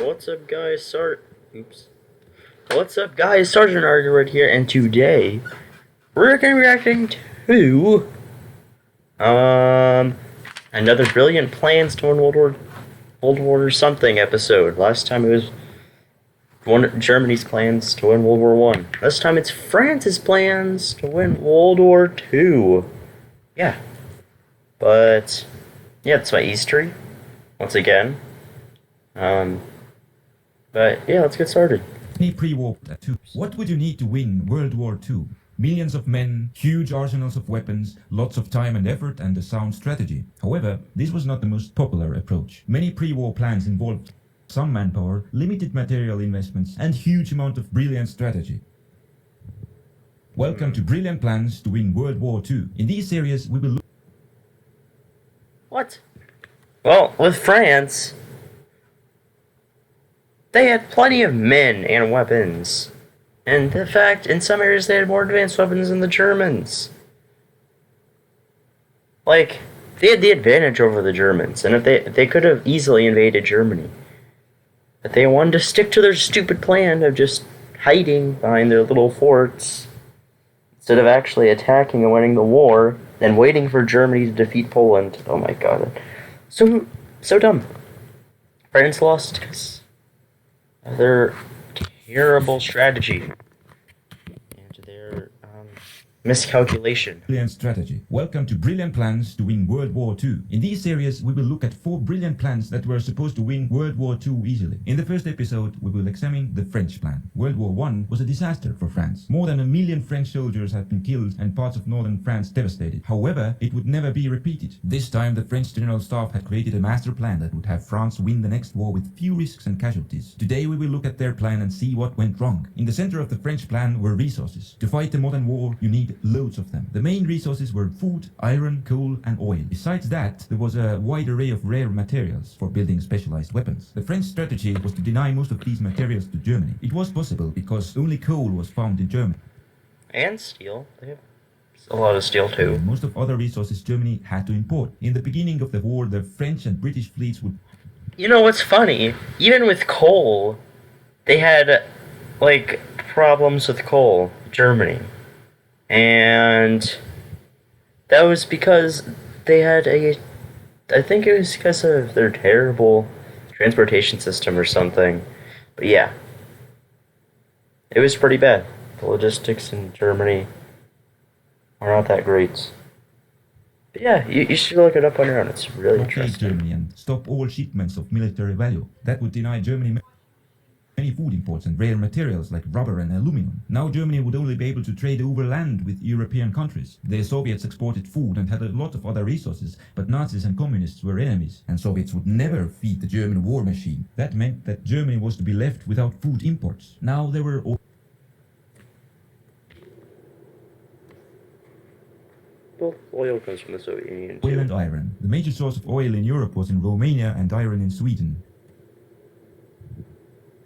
What's up, guys? What's up, guys? Sergeant Arger right here, and today we're gonna be reacting to another brilliant plans to win World War something episode. Last time it was Germany's plans to win World War One. This time it's France's plans to win World War Two. Yeah, but yeah, it's my Eastory once again. But yeah, let's get started. Pre-war II. What would you need to win World War II? Millions of men, huge arsenals of weapons, lots of time and effort, and a sound strategy. However, this was not the most popular approach. Many pre-war plans involved some manpower, limited material investments, and huge amount of brilliant strategy. Welcome to Brilliant Plans to Win World War II. In these series, we will look... What? Well, with France, they had plenty of men and weapons. And in fact, in some areas they had more advanced weapons than the Germans. Like, they had the advantage over the Germans, and if they could have easily invaded Germany. But they wanted to stick to their stupid plan of just hiding behind their little forts, instead of actually attacking and winning the war, then waiting for Germany to defeat Poland. Oh my god. So dumb. France lost because of their terrible strategy and their miscalculation. Brilliant strategy. Welcome to Brilliant Plans to Win World War II. In these series, we will look at 4 brilliant plans that were supposed to win World War II easily. In the first episode, we will examine the French plan. World War I was a disaster for France. More than 1 million French soldiers had been killed and parts of northern France devastated. However, it would never be repeated. This time, the French General Staff had created a master plan that would have France win the next war with few risks and casualties. Today, we will look at their plan and see what went wrong. In the center of the French plan were resources. To fight a modern war, you need loads of them. The main resources were food, iron, coal, and oil. Besides that, there was a wide array of rare materials for building specialized weapons. The French strategy was to deny most of these materials to Germany. It was possible because only coal was found in Germany. And steel. They have a lot of steel too. And most of other resources Germany had to import. In the beginning of the war, the French and British fleets would... You know what's funny? Even with coal, they had, like, problems with coal. Germany. And that was because they had I think it was because of their terrible transportation system or something. But yeah, it was pretty bad. The logistics in Germany are not that great. But yeah, you should look it up on your own. It's really interesting. Germany and stop all shipments of military value. That would deny Germany many food imports and rare materials like rubber and aluminum. Now Germany would only be able to trade overland with European countries. The Soviets exported food and had a lot of other resources, but Nazis and communists were enemies, and Soviets would never feed the German war machine. That meant that Germany was to be left without food imports. Now there were Well, oil comes from the Soviet Union too. Oil and iron. The major source of oil in Europe was in Romania and iron in Sweden.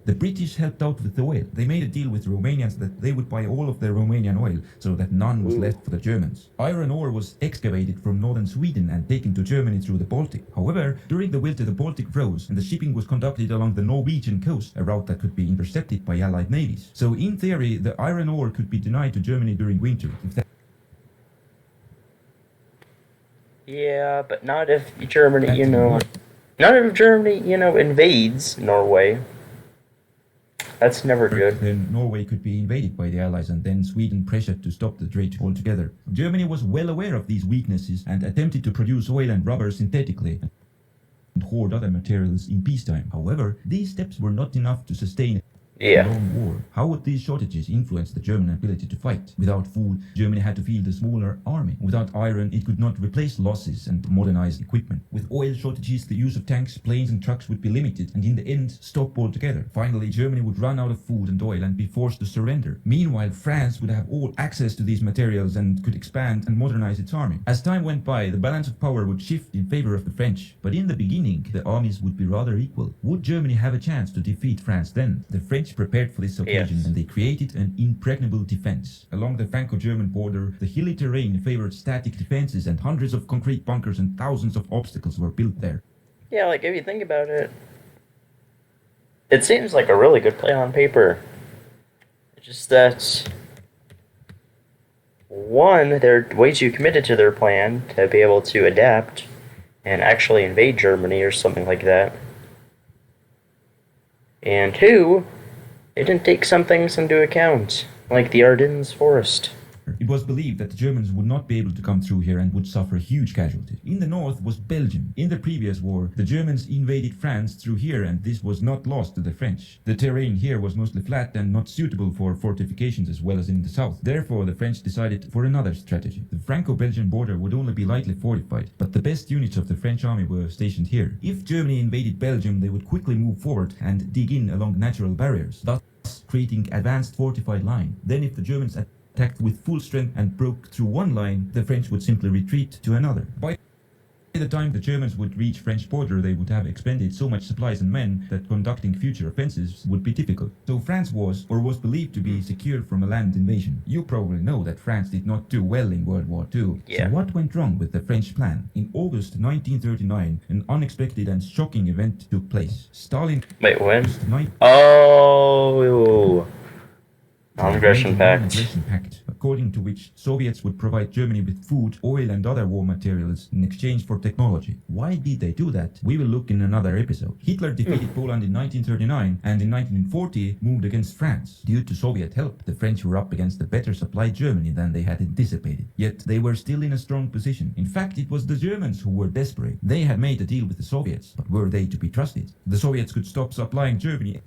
The British helped out with the oil. They made a deal with Romanians that they would buy all of their Romanian oil, so that none was left for the Germans. Iron ore was excavated from northern Sweden and taken to Germany through the Baltic. However, during the winter the Baltic froze, and the shipping was conducted along the Norwegian coast, a route that could be intercepted by Allied navies. So in theory, the iron ore could be denied to Germany during winter. Yeah, but not if Germany, not if Germany, invades Norway. That's never good. Then Norway could be invaded by the Allies and then Sweden pressured to stop the trade altogether. Germany was well aware of these weaknesses and attempted to produce oil and rubber synthetically and hoard other materials in peacetime. However, these steps were not enough to sustain a long war. How would these shortages influence the German ability to fight? Without food, Germany had to field a smaller army. Without iron, it could not replace losses and modernize equipment. With oil shortages, the use of tanks, planes and trucks would be limited and in the end stop altogether. Finally, Germany would run out of food and oil and be forced to surrender. Meanwhile, France would have all access to these materials and could expand and modernize its army. As time went by, the balance of power would shift in favor of the French. But in the beginning, the armies would be rather equal. Would Germany have a chance to defeat France then? The French prepared for this occasion and they created an impregnable defense. Along the Franco-German border, the hilly terrain favored static defenses and hundreds of concrete bunkers and thousands of obstacles were built there. Yeah, like if you think about it, It seems like a really good plan on paper. It's just that, one, they're way too committed to their plan to be able to adapt and actually invade Germany or something like that. And two, they didn't take some things into account, like the Ardennes forest. It was believed that the Germans would not be able to come through here and would suffer huge casualties. In the north was Belgium. In the previous war, the Germans invaded France through here, and this was not lost to the French. The terrain here was mostly flat and not suitable for fortifications as well as in the south. Therefore, the French decided for another strategy. The Franco-Belgian border would only be lightly fortified, but the best units of the French army were stationed here. If Germany invaded Belgium, they would quickly move forward and dig in along natural barriers, thus creating advanced fortified line. Then if the Germans attacked with full strength and broke through one line, the French would simply retreat to another. By the time the Germans would reach French border, they would have expended so much supplies and men that conducting future offensives would be difficult. So France was, or was believed to be, secure from a land invasion. You probably know that France did not do well in World War II. Yeah. So what went wrong with the French plan? In August 1939, an unexpected and shocking event took place. Stalin... Wait, when? Oh... Non-aggression pact. Non-aggression pact, according to which Soviets would provide Germany with food, oil and other war materials in exchange for technology. Why did they do that? We will look in another episode. Hitler defeated Poland in 1939 and in 1940 moved against France. Due to Soviet help, the French were up against a better supplied Germany than they had anticipated. Yet they were still in a strong position. In fact, it was the Germans who were desperate. They had made a deal with the Soviets, but were they to be trusted? The Soviets could stop supplying Germany.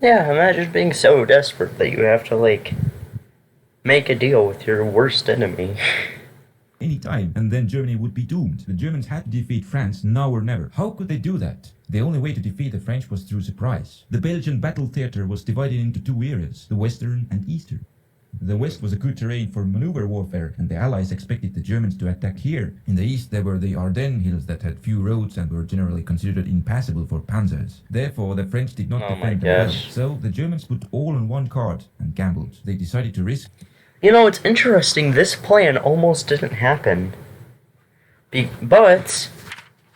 Yeah, imagine being so desperate that you have to, like, make a deal with your worst enemy. Any time, and then Germany would be doomed. The Germans had to defeat France now or never. How could they do that? The only way to defeat the French was through surprise. The Belgian battle theater was divided into two areas, the Western and Eastern. The west was a good terrain for maneuver warfare, and the Allies expected the Germans to attack here. In the east there were the Ardennes hills that had few roads and were generally considered impassable for panzers. Therefore, the French did not defend them well. So the Germans put all on one card and gambled. They decided to risk... You know, it's interesting, this plan almost didn't happen. But,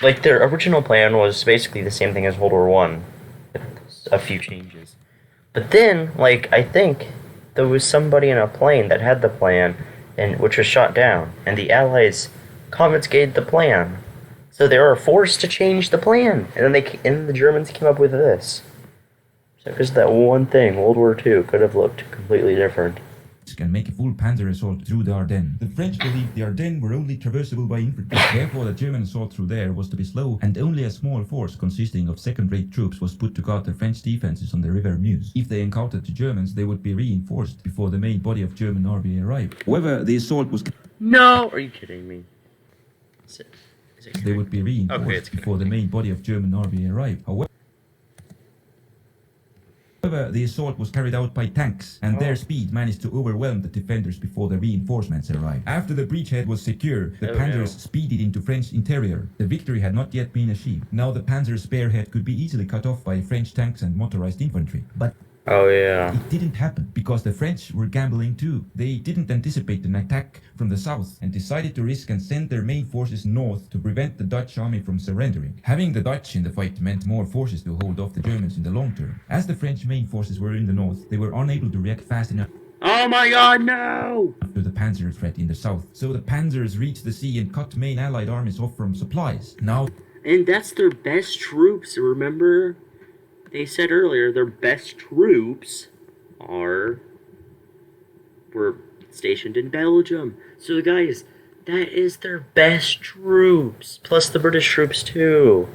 like, their original plan was basically the same thing as World War I. With a few changes. But then, like, I think... there was somebody in a plane that had the plan, and which was shot down, and the Allies confiscated the plan. So they were forced to change the plan, and then the Germans came up with this. So because that one thing, World War II could have looked completely different. And make a full panzer assault through the Ardennes. The French believed the Ardennes were only traversable by infantry. Therefore, the German assault through there was to be slow, and only a small force consisting of second-rate troops was put to guard the French defenses on the River Meuse. If they encountered the Germans, they would be reinforced before the main body of German army arrived. However, the assault was... No! Are you kidding me? Is it they would be reinforced before the main body of German army arrived. However, the assault was carried out by tanks, and their speed managed to overwhelm the defenders before the reinforcements arrived. After the breachhead was secure, the panzers speeded into French interior. The victory had not yet been achieved. Now the panzer's spearhead could be easily cut off by French tanks and motorized infantry. But it didn't happen, because the French were gambling too. They didn't anticipate an attack from the south, and decided to risk and send their main forces north to prevent the Dutch army from surrendering. Having the Dutch in the fight meant more forces to hold off the Germans in the long term. As the French main forces were in the north, they were unable to react fast enough. Oh my god, no! After the panzer threat in the south. So the panzers reached the sea and cut main allied armies off from supplies. Now... and that's their best troops, remember? They said earlier their best troops were stationed in Belgium. So guys, that is their best troops, plus the British troops too.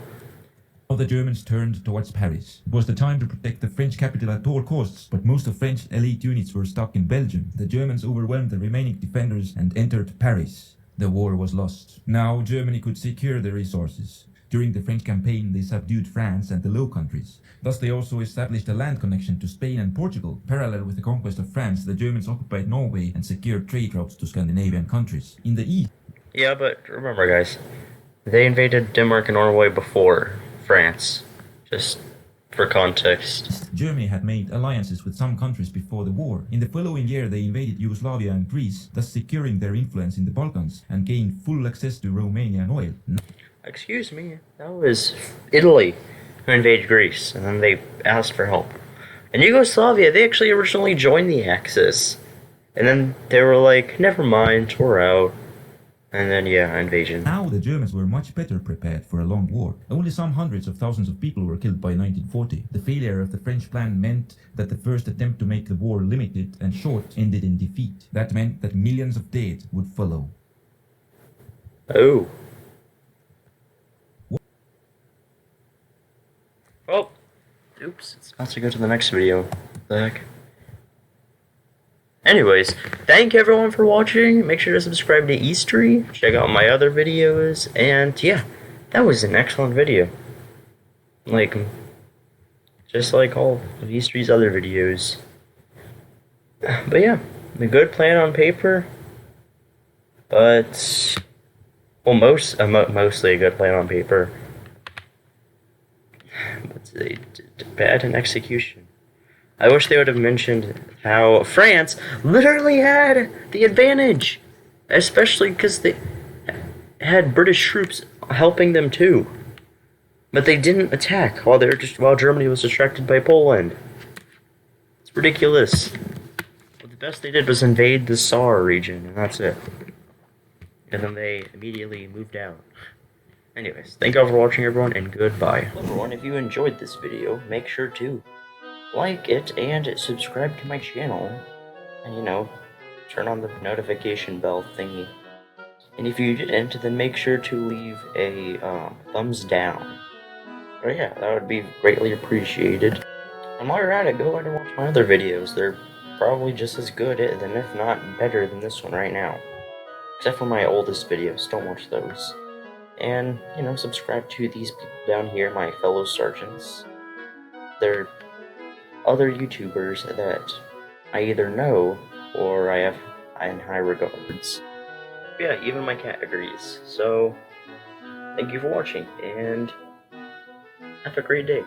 Now the Germans turned towards Paris. It was the time to protect the French capital at all costs, but most of French elite units were stuck in Belgium. The Germans overwhelmed the remaining defenders and entered Paris. The war was lost. Now Germany could secure the resources. During the French campaign, they subdued France and the Low Countries. Thus, they also established a land connection to Spain and Portugal. Parallel with the conquest of France, the Germans occupied Norway and secured trade routes to Scandinavian countries. In the east... yeah, but remember, guys, they invaded Denmark and Norway before France. Just for context. Germany had made alliances with some countries before the war. In the following year, they invaded Yugoslavia and Greece, thus securing their influence in the Balkans and gained full access to Romanian oil. Excuse me, that was Italy. to invade Greece, and then they asked for help. And Yugoslavia, they actually originally joined the Axis, and then they were like, never mind, we're out. And then, yeah, invasion. Now the Germans were much better prepared for a long war. Only some hundreds of thousands of people were killed by 1940. The failure of the French plan meant that the first attempt to make the war limited and short ended in defeat. That meant that millions of dead would follow. Oh. Oh. Oops, it's about to go to the next video. What the heck? Anyways, thank you everyone for watching. Make sure to subscribe to Eastory. Check out my other videos. And yeah, that was an excellent video. Like, just like all of Eastory's other videos. But yeah, a good plan on paper. But, well, mostly a good plan on paper. But bad in execution. I wish they would have mentioned how France literally had the advantage, especially because they had British troops helping them too. But they didn't attack while Germany was distracted by Poland. It's ridiculous. But the best they did was invade the Saar region, and that's it. And then they immediately moved out. Anyways, thank you all for watching, everyone, and goodbye. Hello, everyone. If you enjoyed this video, make sure to like it and subscribe to my channel. And, you know, turn on the notification bell thingy. And if you didn't, then make sure to leave a thumbs down. But yeah, that would be greatly appreciated. And while you're at it, go ahead and watch my other videos. They're probably just as good, and if not better than this one right now. Except for my oldest videos, don't watch those. And, you know, subscribe to these people down here, my fellow sergeants. They're other YouTubers that I either know or I have in high regards. Yeah, even my cat agrees. So, thank you for watching, and have a great day.